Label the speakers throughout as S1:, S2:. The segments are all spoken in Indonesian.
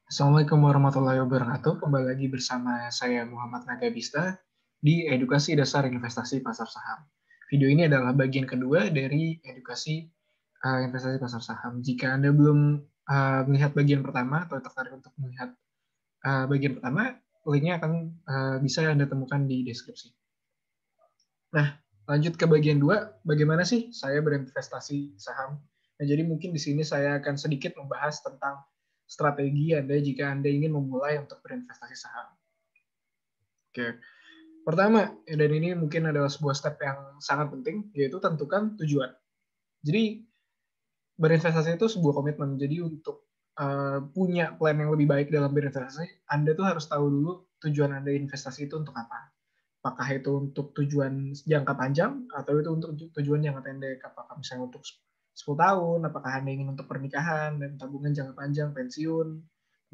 S1: Assalamualaikum warahmatullahi wabarakatuh. Kembali lagi bersama saya Muhammad Nagabista di Edukasi Dasar Investasi Pasar Saham. Video ini adalah bagian kedua dari edukasi investasi pasar saham. Jika Anda belum melihat bagian pertama atau tertarik untuk melihat bagian pertama, linknya akan bisa Anda temukan di deskripsi. Nah, lanjut ke bagian dua, bagaimana sih saya berinvestasi saham? Nah, jadi mungkin di sini saya akan sedikit membahas tentang strategi Anda jika Anda ingin memulai untuk berinvestasi saham. Oke, pertama, dan ini mungkin adalah sebuah step yang sangat penting, yaitu tentukan tujuan. Jadi, berinvestasi itu sebuah komitmen. Jadi, untuk punya plan yang lebih baik dalam berinvestasi, Anda tuh harus tahu dulu tujuan Anda investasi itu untuk apa. Apakah itu untuk tujuan jangka panjang atau itu untuk tujuan jangka pendek? Apakah misalnya untuk 10 tahun, apakah Anda ingin untuk pernikahan dan tabungan jangka panjang, pensiun,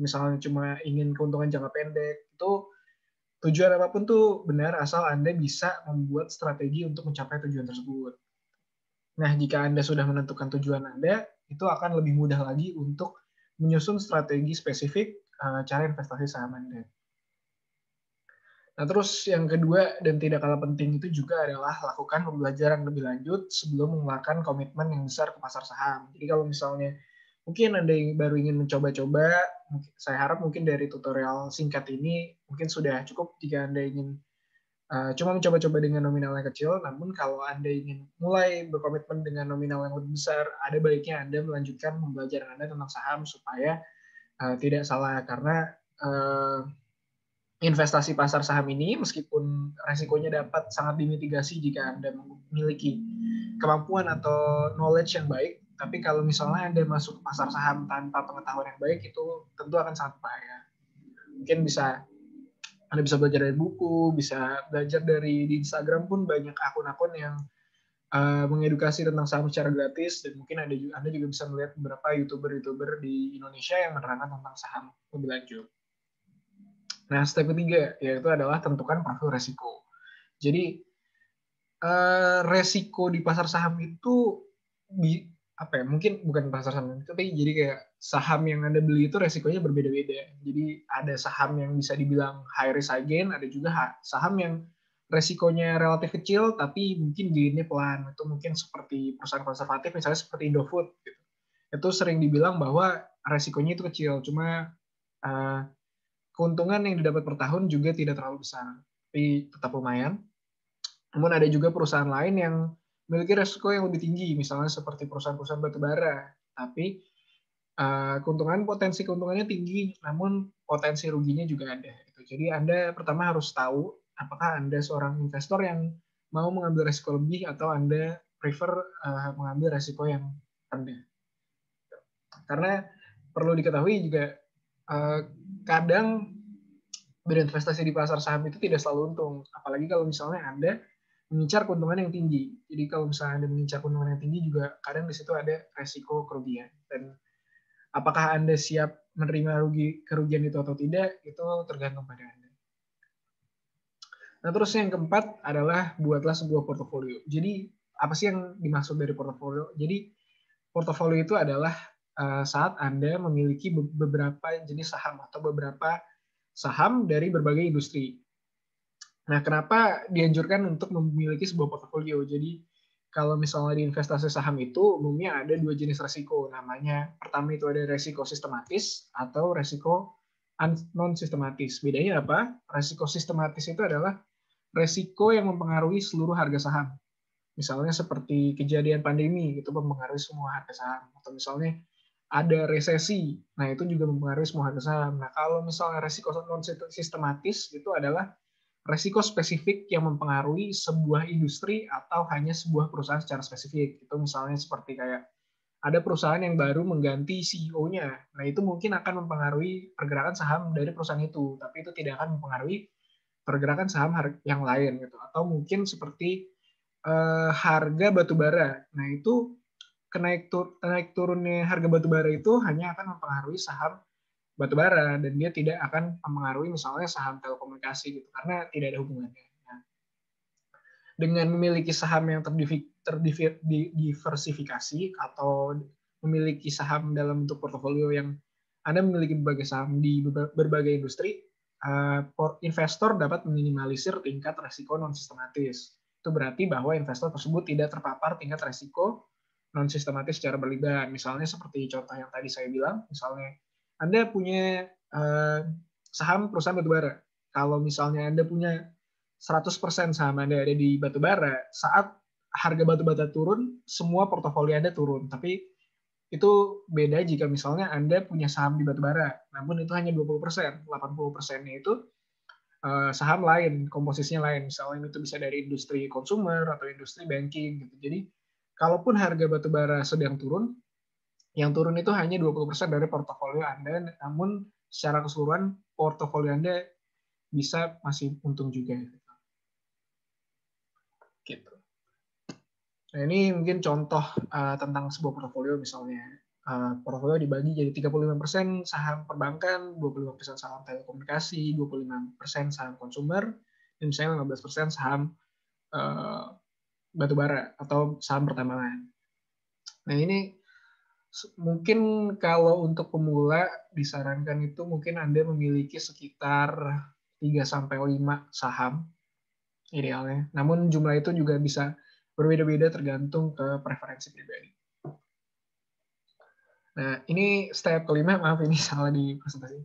S1: misalnya cuma ingin keuntungan jangka pendek, itu tujuan apapun tuh benar asal Anda bisa membuat strategi untuk mencapai tujuan tersebut. Nah, jika Anda sudah menentukan tujuan Anda, itu akan lebih mudah lagi untuk menyusun strategi spesifik cara investasi saham Anda. Nah, terus yang kedua dan tidak kalah penting itu juga adalah lakukan pembelajaran lebih lanjut sebelum mengeluarkan komitmen yang besar ke pasar saham. Jadi kalau misalnya mungkin Anda yang baru ingin mencoba-coba, saya harap mungkin dari tutorial singkat ini mungkin sudah cukup jika Anda ingin cuma mencoba-coba dengan nominal yang kecil. Namun kalau Anda ingin mulai berkomitmen dengan nominal yang lebih besar, ada baiknya Anda melanjutkan pembelajaran Anda tentang saham supaya tidak salah karena investasi pasar saham ini meskipun resikonya dapat sangat dimitigasi jika Anda memiliki kemampuan atau knowledge yang baik, tapi kalau misalnya Anda masuk ke pasar saham tanpa pengetahuan yang baik itu tentu akan sangat bahaya. Mungkin Anda bisa belajar dari buku, bisa belajar dari di Instagram pun banyak akun-akun yang mengedukasi tentang saham secara gratis dan mungkin Anda juga bisa melihat beberapa YouTuber di Indonesia yang menerangkan tentang saham lebih lanjut. Nah, step ketiga yaitu adalah tentukan profil resiko. Jadi resiko di pasar saham itu apa ya? Mungkin bukan pasar saham, tapi jadi kayak saham yang Anda beli itu resikonya berbeda-beda. Jadi ada saham yang bisa dibilang high risk high gain, ada juga saham yang resikonya relatif kecil tapi mungkin gainnya pelan. Itu mungkin seperti perusahaan konservatif misalnya seperti Indofood gitu. Itu sering dibilang bahwa resikonya itu kecil, cuma uh, keuntungan yang didapat per tahun juga tidak terlalu besar, tapi tetap lumayan. Namun ada juga perusahaan lain yang memiliki resiko yang lebih tinggi, misalnya seperti perusahaan-perusahaan batubara. Tapi potensi keuntungannya tinggi, namun potensi ruginya juga ada. Jadi Anda pertama harus tahu apakah Anda seorang investor yang mau mengambil resiko lebih atau Anda prefer mengambil resiko yang rendah. Karena perlu diketahui juga kadang berinvestasi di pasar saham itu tidak selalu untung. Apalagi kalau misalnya Anda mengincar keuntungan yang tinggi. Jadi kalau misalnya Anda mengincar keuntungan yang tinggi juga kadang di situ ada resiko kerugian. Dan apakah Anda siap menerima kerugian itu atau tidak, itu tergantung pada Anda. Nah, terus yang keempat adalah buatlah sebuah portofolio. Jadi, apa sih yang dimaksud dari portofolio? Jadi, portofolio itu adalah saat Anda memiliki beberapa jenis saham atau beberapa saham dari berbagai industri. Nah, kenapa dianjurkan untuk memiliki sebuah portofolio? Jadi, kalau misalnya di investasi saham itu umumnya ada dua jenis resiko. Namanya, pertama itu ada resiko sistematis atau resiko non sistematis. Bedanya apa? Resiko sistematis itu adalah resiko yang mempengaruhi seluruh harga saham. Misalnya seperti kejadian pandemi, itu mempengaruhi semua harga saham. Atau misalnya ada resesi, nah itu juga mempengaruhi semua harga saham. Nah, kalau misalnya resiko non sistematis itu adalah resiko spesifik yang mempengaruhi sebuah industri atau hanya sebuah perusahaan secara spesifik. Itu misalnya seperti kayak ada perusahaan yang baru mengganti CEO-nya. Nah, itu mungkin akan mempengaruhi pergerakan saham dari perusahaan itu, tapi itu tidak akan mempengaruhi pergerakan saham yang lain gitu. Atau mungkin seperti harga batu bara. Nah, itu naik turunnya harga batu bara itu hanya akan mempengaruhi saham batubara dan dia tidak akan mempengaruhi misalnya saham telekomunikasi gitu karena tidak ada hubungannya. Nah, dengan memiliki saham yang terdiversifikasi atau memiliki saham dalam bentuk portofolio yang Anda memiliki berbagai saham di berbagai industri, investor dapat meminimalisir tingkat resiko non-sistematis. Itu berarti bahwa investor tersebut tidak terpapar tingkat resiko non-sistematis secara berlebihan. Misalnya seperti contoh yang tadi saya bilang, misalnya Anda punya saham perusahaan batubara. Kalau misalnya Anda punya 100% saham Anda ada di batubara, saat harga batubara turun, semua portofolio Anda turun. Tapi itu beda jika misalnya Anda punya saham di batubara, namun itu hanya 20%, 80%-nya itu saham lain, komposisinya lain. Misalnya itu bisa dari industri consumer atau industri banking gitu. Jadi kalaupun harga batubara sedang turun, yang turun itu hanya 20% dari portofolio Anda, namun secara keseluruhan portofolio Anda bisa masih untung juga. Gitu. Nah, ini mungkin contoh tentang sebuah portofolio misalnya. Portofolio dibagi jadi 35% saham perbankan, 25% saham telekomunikasi, 25% saham konsumer, dan misalnya 15% saham batubara atau saham pertambangan. Nah, ini mungkin kalau untuk pemula disarankan itu mungkin Anda memiliki sekitar 3-5 saham idealnya. Namun jumlah itu juga bisa berbeda-beda tergantung ke preferensi pribadi. Nah, ini step kelima, maaf ini salah di presentasi,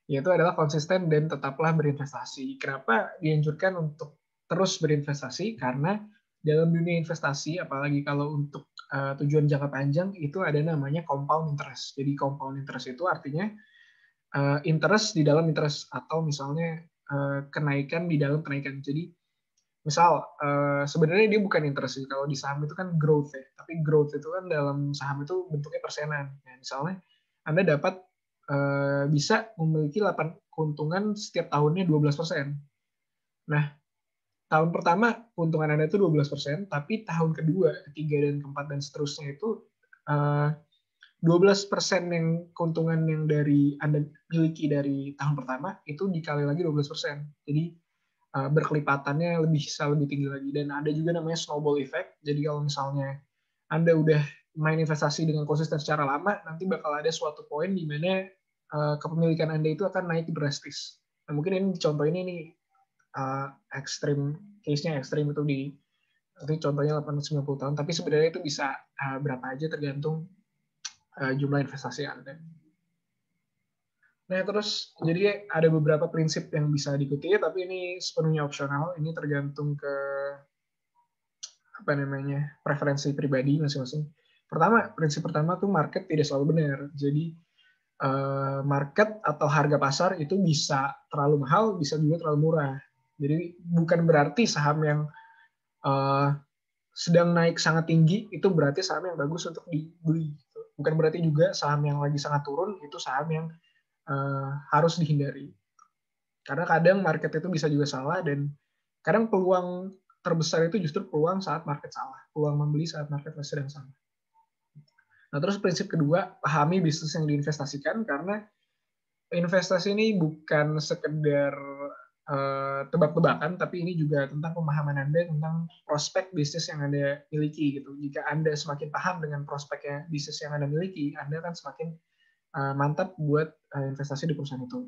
S1: yaitu adalah konsisten dan tetaplah berinvestasi. Kenapa dianjurkan untuk terus berinvestasi? Karena dalam dunia investasi, apalagi kalau untuk tujuan jangka panjang, itu ada namanya compound interest. Jadi compound interest itu artinya interest di dalam interest, atau misalnya kenaikan di dalam kenaikan. Jadi misal sebenarnya dia bukan interest sih, kalau di saham itu kan growth ya, tapi growth itu kan dalam saham itu bentuknya persenan. Nah, misalnya Anda dapat bisa memiliki 8 keuntungan setiap tahunnya 12%. Nah, tahun pertama keuntungan Anda itu 12%, tapi tahun kedua, ketiga, dan keempat, dan seterusnya itu 12% yang keuntungan yang dari Anda miliki dari tahun pertama itu dikali lagi 12%. Jadi berkelipatannya bisa lebih tinggi lagi. Dan ada juga namanya snowball effect. Jadi kalau misalnya Anda udah main investasi dengan konsisten secara lama, nanti bakal ada suatu poin di mana kepemilikan Anda itu akan naik drastis. Nah, mungkin ini contoh ini nih ekstrim, case-nya ekstrim itu nanti contohnya 8-90 tahun, tapi sebenarnya itu bisa berapa aja tergantung jumlah investasi Anda. Nah, terus jadi ada beberapa prinsip yang bisa diikuti, tapi ini sepenuhnya opsional. Ini tergantung ke preferensi pribadi masing-masing. Prinsip pertama tuh market tidak selalu benar. Jadi market atau harga pasar itu bisa terlalu mahal, bisa juga terlalu murah. Jadi bukan berarti saham yang sedang naik sangat tinggi itu berarti saham yang bagus untuk dibeli. Bukan berarti juga saham yang lagi sangat turun itu saham yang harus dihindari. Karena kadang market itu bisa juga salah, dan kadang peluang terbesar itu justru peluang saat market salah. Peluang membeli saat market sedang salah. Nah, terus prinsip kedua, pahami bisnis yang diinvestasikan, karena investasi ini bukan sekedar tebak-tebakan, tapi ini juga tentang pemahaman Anda tentang prospek bisnis yang Anda miliki gitu. Jika Anda semakin paham dengan prospeknya bisnis yang Anda miliki, Anda akan semakin mantap buat investasi di perusahaan itu.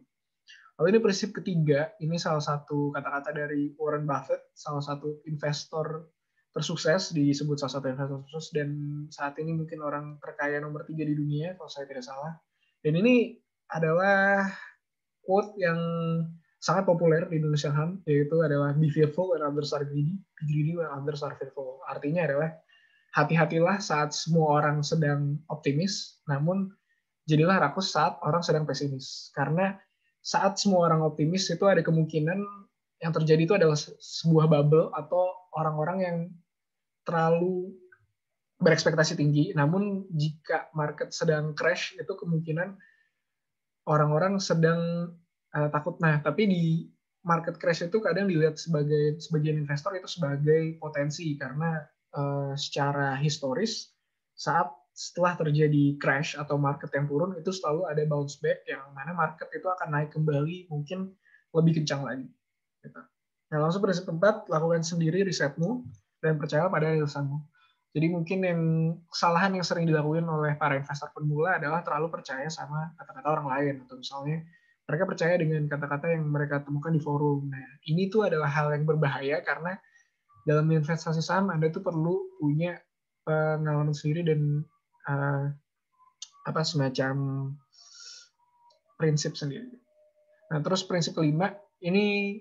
S1: Lalu ini prinsip ketiga, ini salah satu kata-kata dari Warren Buffett, salah satu investor tersukses, disebut salah satu investor sukses, dan saat ini mungkin orang terkaya nomor 3 di dunia, kalau saya tidak salah. Dan ini adalah quote yang sangat populer di Indonesia saham, yaitu adalah be fearful when others are greedy, be greedy when others are fearful. Artinya adalah hati-hatilah saat semua orang sedang optimis, namun jadilah rakus saat orang sedang pesimis. Karena saat semua orang optimis itu ada kemungkinan yang terjadi itu adalah sebuah bubble atau orang-orang yang terlalu berekspektasi tinggi. Namun jika market sedang crash itu kemungkinan orang-orang sedang takut. Nah, tapi di market crash itu kadang dilihat sebagai sebagian investor itu sebagai potensi, karena secara historis saat setelah terjadi crash atau market yang turun itu selalu ada bounce back yang mana market itu akan naik kembali mungkin lebih kencang lagi. Nah, langsung prinsip keempat, lakukan sendiri risetmu dan percaya pada alasanmu. Jadi mungkin yang kesalahan yang sering dilakukan oleh para investor pemula adalah terlalu percaya sama kata-kata orang lain, atau misalnya mereka percaya dengan kata-kata yang mereka temukan di forum. Nah, ini tuh adalah hal yang berbahaya karena dalam investasi saham Anda tuh perlu punya pengalaman sendiri dan semacam prinsip sendiri. Nah, terus prinsip kelima ini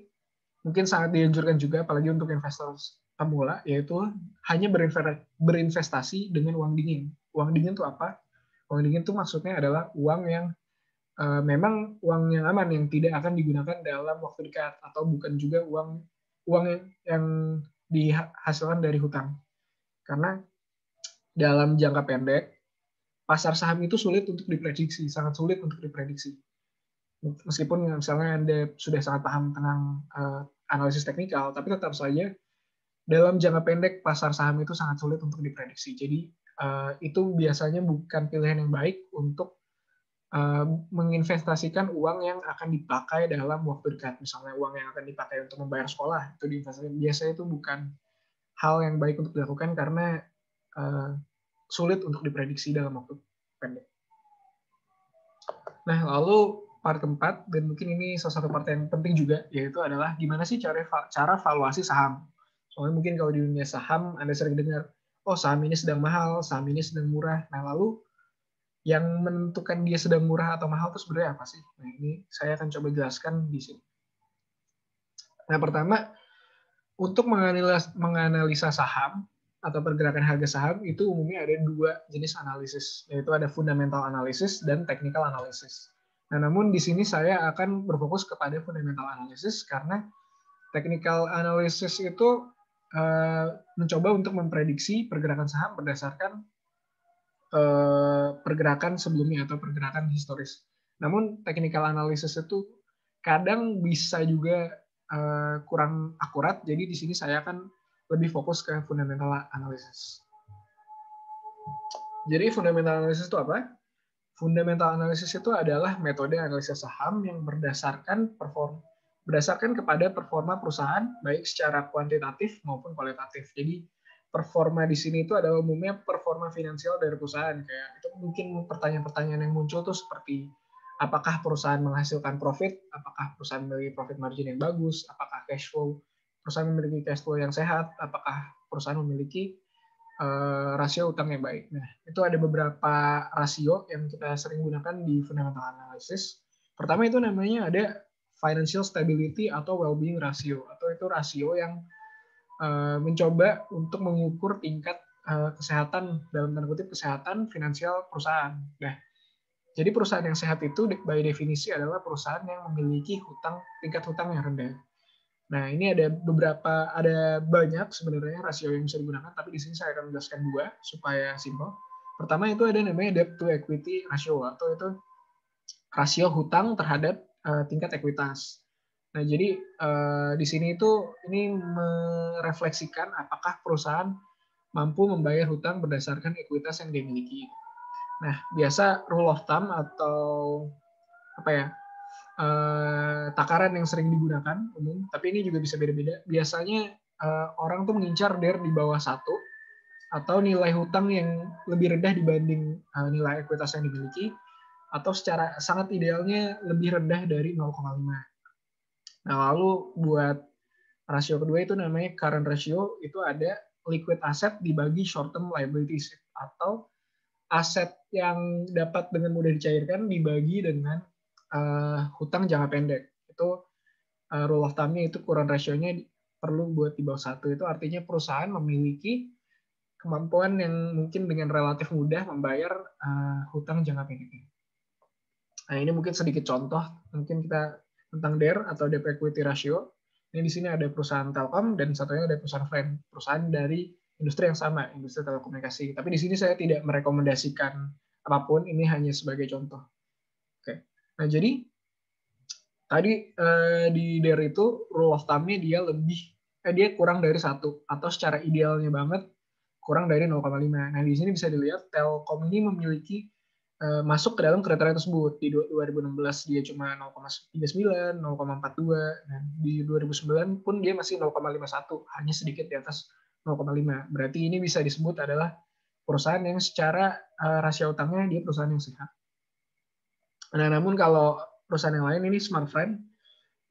S1: mungkin sangat dianjurkan juga apalagi untuk investor pemula, yaitu hanya berinvestasi dengan uang dingin. Uang dingin itu apa? Uang dingin itu maksudnya adalah uang yang memang uang yang aman, yang tidak akan digunakan dalam waktu dekat, atau bukan juga uang yang dihasilkan dari hutang. Karena dalam jangka pendek, pasar saham itu sulit untuk diprediksi, sangat sulit untuk diprediksi. Meskipun misalnya Anda sudah sangat paham tentang analisis teknikal, tapi tetap saja dalam jangka pendek pasar saham itu sangat sulit untuk diprediksi. Jadi itu biasanya bukan pilihan yang baik untuk menginvestasikan uang yang akan dipakai dalam waktu dekat. Misalnya uang yang akan dipakai untuk membayar sekolah, itu diinvestasikan. Biasanya itu bukan hal yang baik untuk dilakukan karena sulit untuk diprediksi dalam waktu pendek. Nah, lalu part keempat, dan mungkin ini salah satu part yang penting juga, yaitu adalah gimana sih cara valuasi saham. Soalnya mungkin kalau di dunia saham, Anda sering dengar, oh saham ini sedang mahal, saham ini sedang murah. Nah, lalu yang menentukan dia sedang murah atau mahal itu sebenarnya apa sih? Nah, ini saya akan coba jelaskan di sini. Nah, pertama, untuk menganalisa saham atau pergerakan harga saham, itu umumnya ada dua jenis analisis, yaitu ada fundamental analysis dan technical analysis. Nah, namun di sini saya akan berfokus kepada fundamental analysis karena technical analysis itu mencoba untuk memprediksi pergerakan saham berdasarkan pergerakan sebelumnya atau pergerakan historis. Namun technical analysis itu kadang bisa juga kurang akurat, jadi di sini saya akan lebih fokus ke fundamental analysis. Jadi fundamental analysis itu apa? Fundamental analysis itu adalah metode analisis saham yang berdasarkan kepada performa perusahaan baik secara kuantitatif maupun kualitatif. Jadi performa di sini itu adalah umumnya performa finansial dari perusahaan. Kayak itu mungkin pertanyaan-pertanyaan yang muncul tuh seperti apakah perusahaan menghasilkan profit, apakah perusahaan memiliki profit margin yang bagus, apakah perusahaan memiliki cash flow yang sehat, apakah perusahaan memiliki rasio utang yang baik. Nah, itu ada beberapa rasio yang kita sering gunakan di fundamental analysis. Pertama itu namanya ada financial stability atau well-being ratio, atau itu rasio yang mencoba untuk mengukur tingkat kesehatan, dalam tanda kutip kesehatan finansial perusahaan. Nah, jadi perusahaan yang sehat itu by definisi adalah perusahaan yang memiliki tingkat hutang yang rendah. Nah, ini ada banyak sebenarnya rasio yang bisa digunakan, tapi di sini saya akan menjelaskan dua supaya simpel. Pertama itu ada namanya debt to equity ratio, atau itu rasio hutang terhadap tingkat ekuitas. Nah, jadi di sini ini merefleksikan apakah perusahaan mampu membayar hutang berdasarkan ekuitas yang dimiliki. Nah, biasa rule of thumb atau takaran yang sering digunakan umum, tapi ini juga bisa beda-beda. Biasanya orang tuh mengincar DER di bawah 1 atau nilai hutang yang lebih rendah dibanding nilai ekuitas yang dimiliki, atau secara sangat idealnya lebih rendah dari 0,5. Nah, lalu buat rasio kedua itu namanya current ratio, itu ada liquid asset dibagi short term liabilities, atau aset yang dapat dengan mudah dicairkan dibagi dengan hutang jangka pendek. Itu rule of thumb-nya itu current ratio-nya perlu buat di bawah 1. Itu artinya perusahaan memiliki kemampuan yang mungkin dengan relatif mudah membayar hutang jangka pendek. Nah, ini mungkin sedikit contoh mungkin kita tentang DER atau debt equity ratio. Ini di sini ada perusahaan Telkom dan satunya ada perusahaan dari industri yang sama, industri telekomunikasi. Tapi di sini saya tidak merekomendasikan apapun, ini hanya sebagai contoh. Oke. Nah, jadi tadi di DER itu rule of thumb-nya dia kurang dari 1, atau secara idealnya banget kurang dari 0,5. Nah, di sini bisa dilihat Telkom ini memiliki masuk ke dalam kriteria tersebut. Di 2016 dia cuma 0,39, 0,42. Nah, di 2009 pun dia masih 0,51, hanya sedikit di atas 0,5. Berarti ini bisa disebut adalah perusahaan yang secara rasio utangnya dia perusahaan yang sehat. Nah, namun kalau perusahaan yang lain ini Smartfren,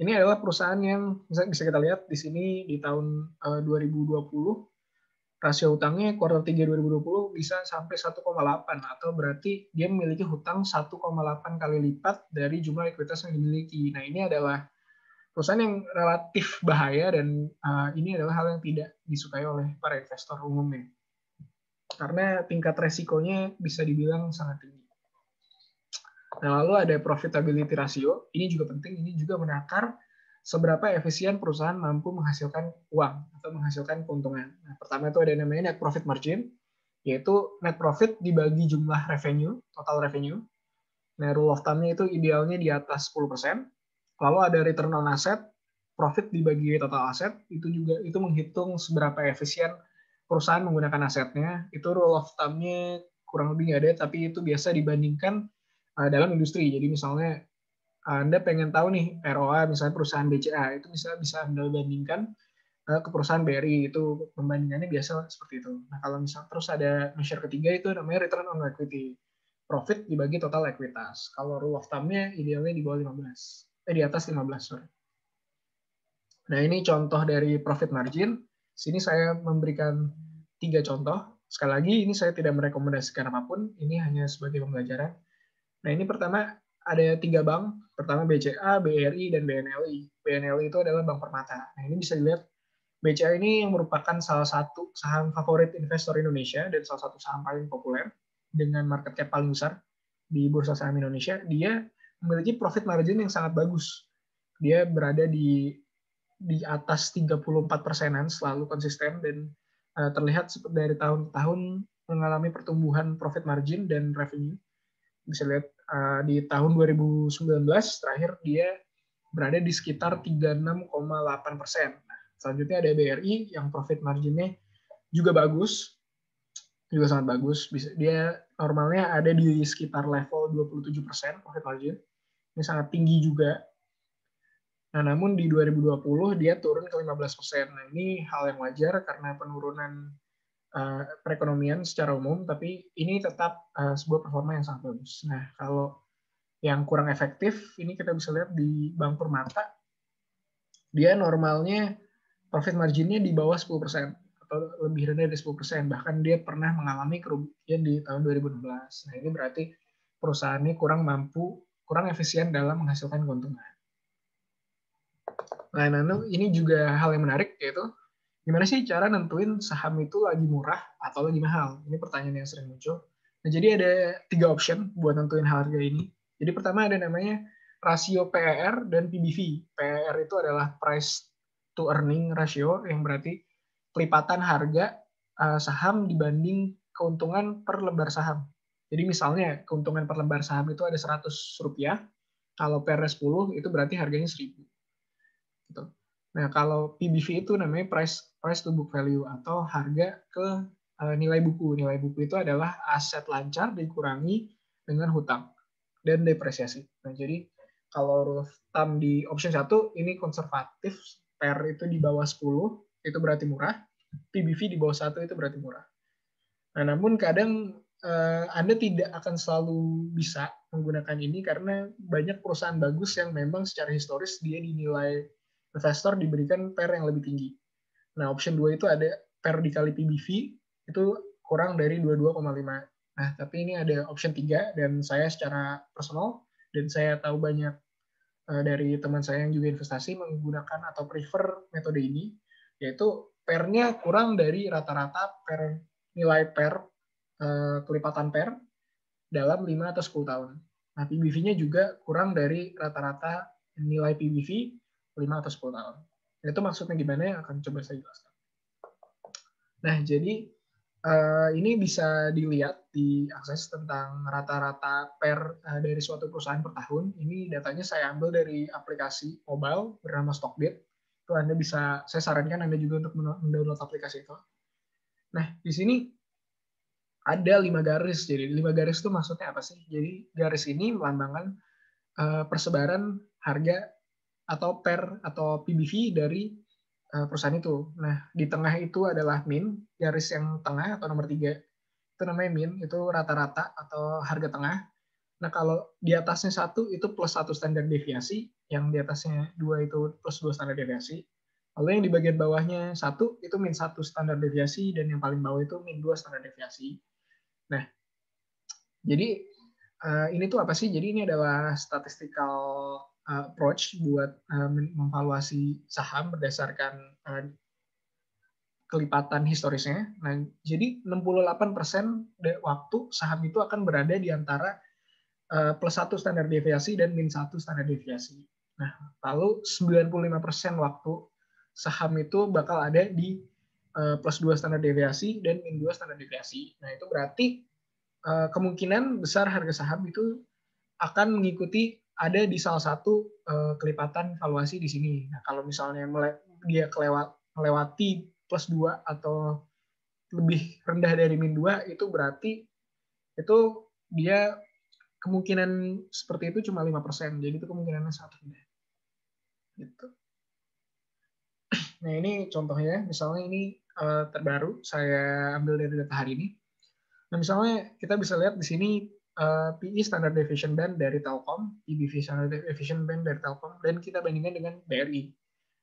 S1: ini adalah perusahaan yang bisa kita lihat di sini di tahun 2020 rasio utangnya kuartal 3 2020 bisa sampai 1,8 atau berarti dia memiliki hutang 1,8 kali lipat dari jumlah ekuitas yang dimiliki. Nah, ini adalah perusahaan yang relatif bahaya dan ini adalah hal yang tidak disukai oleh para investor umumnya. Karena tingkat resikonya bisa dibilang sangat tinggi. Nah, lalu ada profitability ratio. Ini juga penting, ini juga menakar seberapa efisien perusahaan mampu menghasilkan uang atau menghasilkan keuntungan. Nah, pertama itu ada namanya net profit margin, yaitu net profit dibagi jumlah revenue, total revenue. Nah, rule of thumb-nya itu idealnya di atas 10%. Lalu ada return on asset, profit dibagi total aset, itu juga itu menghitung seberapa efisien perusahaan menggunakan asetnya. Itu rule of thumb-nya kurang lebih nggak ada, tapi itu biasa dibandingkan dalam industri. Jadi misalnya Anda pengen tahu nih ROA misalnya perusahaan BCA itu bisa Anda bandingkan ke perusahaan BRI, itu pembandingannya biasa seperti itu. Nah, kalau misalnya terus ada measure ketiga itu namanya return on equity. Profit dibagi total ekuitas. Kalau rule of thumb-nya idealnya di bawah 15. Di atas 15, sorry. Nah, ini contoh dari profit margin. Sini saya memberikan 3 contoh. Sekali lagi, ini saya tidak merekomendasikan apapun. Ini hanya sebagai pembelajaran. Nah, ini pertama ada 3 bank. Pertama BCA, BRI, dan BNLI. BNLI itu adalah bank permata. Nah, ini bisa dilihat BCA ini yang merupakan salah satu saham favorit investor Indonesia dan salah satu saham paling populer dengan market cap paling besar di bursa saham Indonesia. Dia memiliki profit margin yang sangat bagus. Dia berada di atas 34%-an, selalu konsisten dan terlihat dari tahun ke tahun mengalami pertumbuhan profit margin dan revenue. Bisa lihat di tahun 2019 terakhir dia berada di sekitar 36,8%. Nah, selanjutnya ada BRI yang profit marginnya juga bagus, juga sangat bagus. Dia normalnya ada di sekitar level 27% profit margin. Ini sangat tinggi juga. Nah, namun di 2020 dia turun ke 15%. Nah, ini hal yang wajar karena penurunan perekonomian secara umum, tapi ini tetap sebuah performa yang sangat bagus. Nah, kalau yang kurang efektif, ini kita bisa lihat di Bank Permata, dia normalnya profit marginnya di bawah 10% atau lebih rendah dari 10%. Bahkan dia pernah mengalami kerugian di tahun 2016. Nah, ini berarti perusahaannya kurang efisien dalam menghasilkan keuntungan. Nah, ini juga hal yang menarik, yaitu gimana sih cara nentuin saham itu lagi murah atau lagi mahal? Ini pertanyaan yang sering muncul. Nah, jadi ada 3 option buat nentuin harga ini. Jadi pertama ada namanya rasio PER dan PBV. PER itu adalah price to earning ratio, yang berarti pelipatan harga saham dibanding keuntungan per lembar saham. Jadi misalnya keuntungan per lembar saham itu ada Rp100, kalau PER 10 itu berarti harganya 1.000. Gitu. Nah, kalau PBV itu namanya price to book value atau harga ke nilai buku. Nilai buku itu adalah aset lancar dikurangi dengan hutang dan depresiasi. Nah, jadi kalau rule of thumb di option 1 ini konservatif, PER itu di bawah 10 itu berarti murah, PBV di bawah 1 itu berarti murah. Nah, namun kadang Anda tidak akan selalu bisa menggunakan ini karena banyak perusahaan bagus yang memang secara historis dia dinilai investor diberikan PER yang lebih tinggi. Nah, option 2 itu ada PER dikali PBV itu kurang dari 22,5. Nah, tapi ini ada option 3 dan saya secara personal dan saya tahu banyak dari teman saya yang juga investasi menggunakan atau prefer metode ini, yaitu PER-nya kurang dari rata-rata nilai PER, kelipatan PER dalam 5 atau 10 tahun. Nah, PBV-nya juga kurang dari rata-rata nilai PBV 5 atau 10 tahun. Itu maksudnya gimana ya, akan coba saya jelaskan. Nah, jadi ini bisa dilihat di akses tentang rata-rata PER dari suatu perusahaan per tahun. Ini datanya saya ambil dari aplikasi mobile bernama Stockbit. Itu Anda bisa, saya sarankan Anda juga untuk mendownload aplikasi itu. Nah, di sini ada 5 garis. Jadi 5 garis itu maksudnya apa sih? Jadi garis ini melambangkan persebaran harga atau PER atau PBV dari perusahaan itu. Nah, di tengah itu adalah min, garis yang tengah atau nomor 3, itu namanya min, itu rata-rata atau harga tengah. Nah, kalau di atasnya 1 itu plus 1 standar deviasi, yang di atasnya 2 itu plus 2 standar deviasi. Lalu yang di bagian bawahnya 1 itu min 1 standar deviasi, dan yang paling bawah itu min 2 standar deviasi. Nah, jadi ini tuh apa sih? Jadi ini adalah statistical approach buat mengevaluasi saham berdasarkan kelipatan historisnya. Nah, jadi 68% waktu saham itu akan berada di antara plus 1 standar deviasi dan min 1 standar deviasi. Nah, lalu 95% waktu saham itu bakal ada di plus 2 standar deviasi dan min 2 standar deviasi. Nah, itu berarti kemungkinan besar harga saham itu akan mengikuti ada di salah satu kelipatan valuasi di sini. Nah, kalau misalnya dia melewati plus 2 atau lebih rendah dari min 2, itu berarti itu dia kemungkinan seperti itu cuma 5%. Jadi itu kemungkinannya sangat rendah. Gitu. Nah, ini contohnya, misalnya ini terbaru, saya ambil dari data hari ini. Nah, misalnya kita bisa lihat di sini PE Standard Deviation Band dari Telkom, EBV Standard Deviation Band dari Telkom, dan kita bandingkan dengan BRI.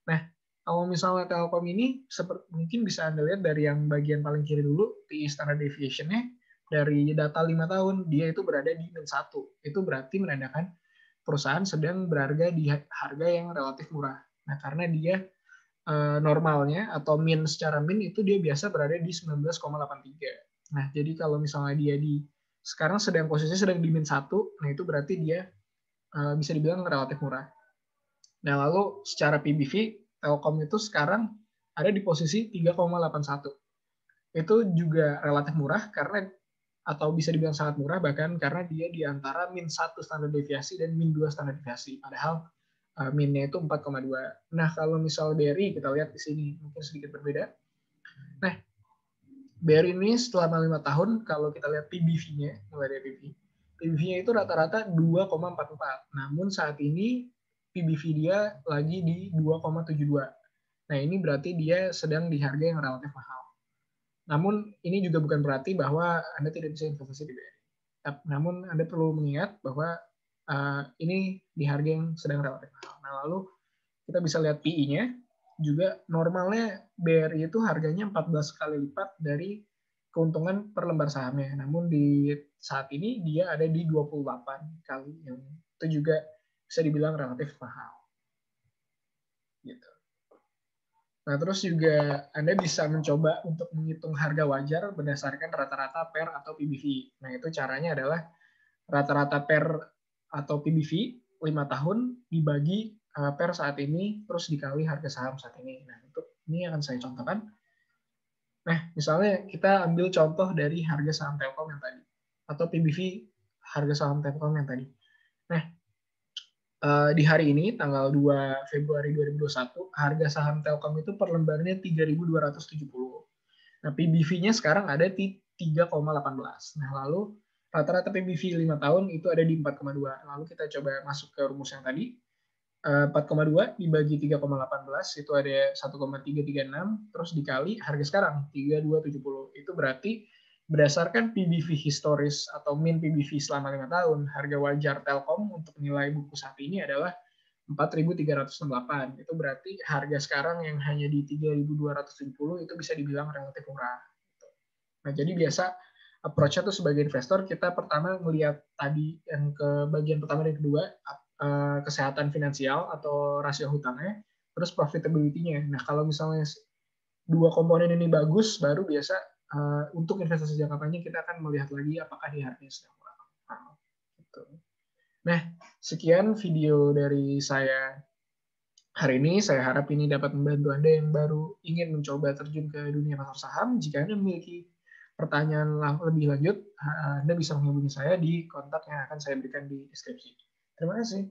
S1: Nah, kalau misalnya Telkom ini, mungkin bisa Anda lihat dari yang bagian paling kiri dulu, PE Standard Deviation-nya, dari data 5 tahun, dia itu berada di min 1. Itu berarti menandakan perusahaan sedang berharga di harga yang relatif murah. Nah, karena dia normalnya atau secara min itu dia biasa berada di 19,83. Nah, jadi kalau misalnya dia sekarang posisinya sedang di min 1, nah itu berarti dia bisa dibilang relatif murah. Nah, lalu secara PBV, Telkom itu sekarang ada di posisi 3,81. Itu juga relatif murah karena, atau bisa dibilang sangat murah bahkan, karena dia di antara min 1 standar deviasi dan min 2 standar deviasi. Padahal minnya itu 4,2. Nah, kalau misal BRI, kita lihat di sini mungkin sedikit berbeda. Nah, BRI ini selama 5 tahun, kalau kita lihat PBV-nya, mulai dari PBV-nya itu rata-rata 2,44. Namun saat ini PBV dia lagi di 2,72. Nah, ini berarti dia sedang di harga yang relatif mahal. Namun, ini juga bukan berarti bahwa Anda tidak bisa investasi di BRI. Namun, Anda perlu mengingat bahwa ini di harga yang sedang relatif mahal. Nah, lalu kita bisa lihat PI-nya, juga normalnya BRI itu harganya 14 kali lipat dari keuntungan per lembar sahamnya. Namun di saat ini dia ada di 28 kali, yang itu juga bisa dibilang relatif mahal. Gitu. Nah, terus juga Anda bisa mencoba untuk menghitung harga wajar berdasarkan rata-rata PER atau PBV. Nah, itu caranya adalah rata-rata PER atau PBV 5 tahun dibagi PER saat ini, terus dikali harga saham saat ini. Nah, ini akan saya contohkan. Nah, misalnya kita ambil contoh dari harga saham Telkom yang tadi, atau PBV harga saham Telkom yang tadi. Nah, di hari ini, tanggal 2 Februari 2021, harga saham Telkom itu per lembarnya 3.270. Nah, PBV-nya sekarang ada di 3,18. Nah, lalu rata-rata PBV 5 tahun itu ada di 4,2. Lalu kita coba masuk ke rumus yang tadi. 4,2 dibagi 3,18 itu ada 1,336, terus dikali harga sekarang 3.270. Itu berarti berdasarkan PBV historis atau min PBV selama 5 tahun, harga wajar Telkom untuk nilai buku saat ini adalah 4.368. Itu berarti harga sekarang yang hanya di 3.270 itu bisa dibilang relatif murah. Nah, jadi biasa approach-nya tuh sebagai investor, kita pertama melihat tadi yang ke bagian pertama dan kedua, kesehatan finansial atau rasio hutangnya, terus profitability-nya. Nah, kalau misalnya dua komponen ini bagus, baru biasa untuk investasi jangka panjang kita akan melihat lagi apakah di harganya sedang murah. Gitu. Nah, sekian video dari saya hari ini. Saya harap ini dapat membantu Anda yang baru ingin mencoba terjun ke dunia pasar saham. Jika Anda memiliki pertanyaan lebih lanjut, Anda bisa menghubungi saya di kontak yang akan saya berikan di deskripsi. Terima kasih.